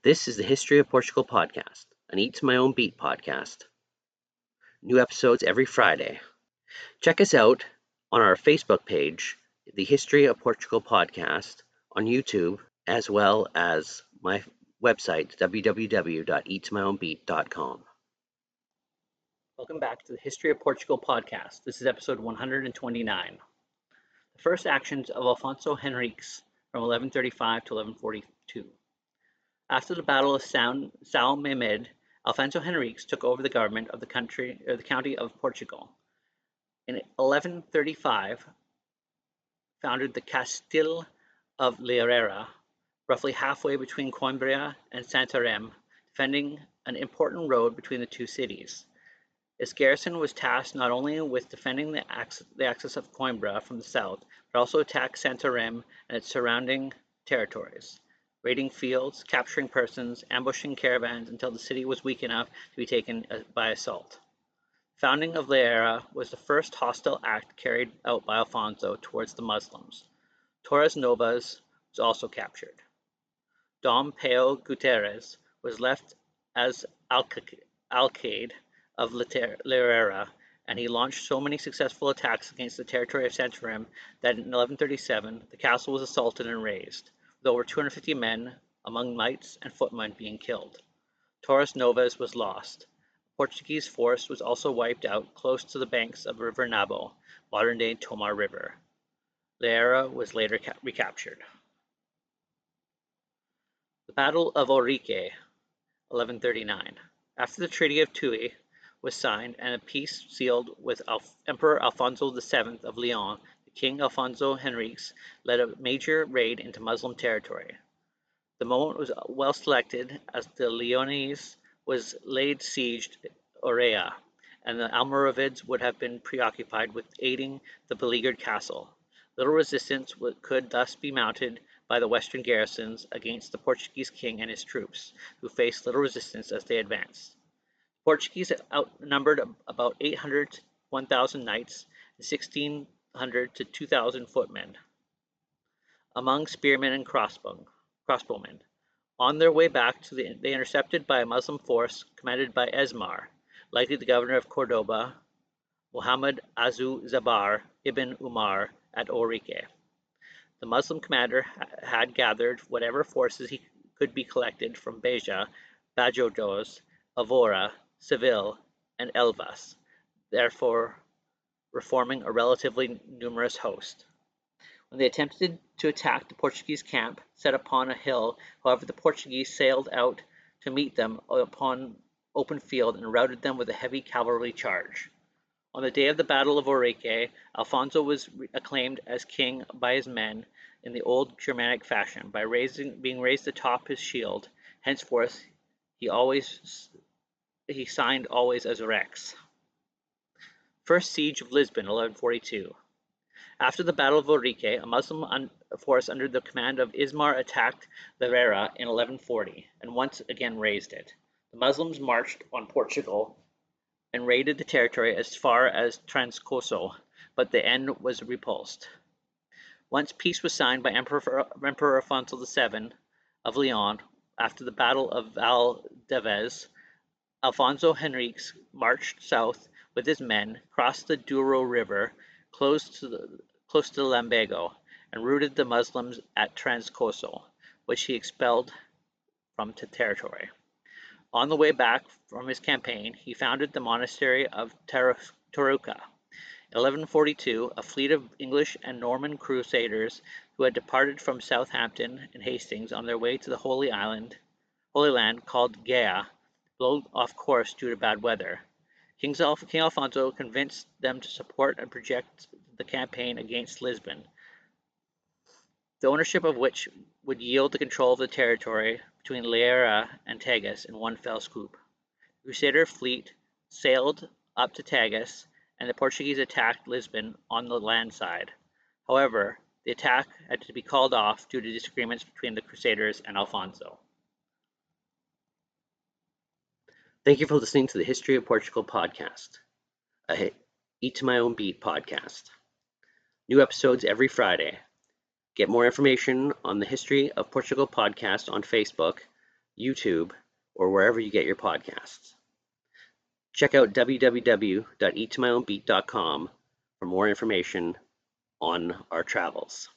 This is the History of Portugal podcast, an Eat to My Own Beat podcast. New episodes every Friday. Check us out on our Facebook page, the History of Portugal podcast, on YouTube, as well as my website, www.eattomyownbeat.com. Welcome back to the History of Portugal podcast. This is episode 129. The first actions of Alfonso Henriques from 1135 to 1142. After the Battle of São Memed, Alfonso Henriques took over the government of the county of Portugal. In 1135, founded the Castile of Leirera, roughly halfway between Coimbra and Santarém, defending an important road between the two cities. Its garrison was tasked not only with defending the axis of Coimbra from the south, but also attack Santarém and its surrounding territories, raiding fields, capturing persons, ambushing caravans until the city was weak enough to be taken by assault. Founding of Leirera was the first hostile act carried out by Alfonso towards the Muslims. Torres Novas was also captured. Dom Peo Guterres was left as alcaide of Leirera, and he launched so many successful attacks against the territory of Santarém that in 1137 the castle was assaulted and razed, with over 250 men, among knights and footmen, being killed. Torres Novas was lost. A Portuguese force was also wiped out close to the banks of River Nabo, modern-day Tomar River. Leirera was later recaptured. The Battle of Henrique, 1139. After the Treaty of Tuy was signed and a peace sealed with Emperor Alfonso VII of Leon, King Alfonso Henriques led a major raid into Muslim territory. The moment was well selected, as the Leonese was laid siege to Orea, and the Almoravids would have been preoccupied with aiding the beleaguered castle. Little resistance could thus be mounted by the western garrisons against the Portuguese king and his troops, who faced little resistance as they advanced. The Portuguese outnumbered about 800 to 1,000 knights and 1,600 to 2,000 footmen, among spearmen and crossbowmen. On their way back, they intercepted by a Muslim force commanded by Esmar, likely the governor of Cordoba, Muhammad Azu Zabar ibn Umar, at Henrique. The Muslim commander had gathered whatever forces he could be collected from Beja, Badajoz, Evora, Seville, and Elvas, therefore forming a relatively numerous host. When they attempted to attack the Portuguese camp set upon a hill, however, the Portuguese sailed out to meet them upon open field and routed them with a heavy cavalry charge. On the day of the Battle of Henrique, Alfonso was acclaimed as king by his men in the old Germanic fashion, by being raised atop his shield. Henceforth, he signed always as Rex. First Siege of Lisbon, 1142. After the Battle of Henrique, a Muslim force under the command of Ismar attacked Leirera in 1140 and once again razed it. The Muslims marched on Portugal and raided the territory as far as Transcoso, but the end was repulsed. Once peace was signed by Emperor Alfonso VII of Leon after the Battle of Valdevez, Alfonso Henriques marched south with his men, crossed the Douro River close to the Lambago, and routed the Muslims at Transcoso, which he expelled from the territory. On the way back from his campaign, he founded the monastery of Tarouca. In 1142, a fleet of English and Norman crusaders who had departed from Southampton and Hastings on their way to the Holy Land called Gaia blew off course due to bad weather. King Alfonso convinced them to support and project the campaign against Lisbon, the ownership of which would yield the control of the territory between Leirera and Tagus in one fell swoop. The Crusader fleet sailed up to Tagus, and the Portuguese attacked Lisbon on the land side. However, the attack had to be called off due to disagreements between the Crusaders and Alfonso. Thank you for listening to the History of Portugal podcast, a Eat to My Own Beat podcast. New episodes every Friday. Get more information on the History of Portugal podcast on Facebook, YouTube, or wherever you get your podcasts. Check out www.eattomyownbeat.com for more information on our travels.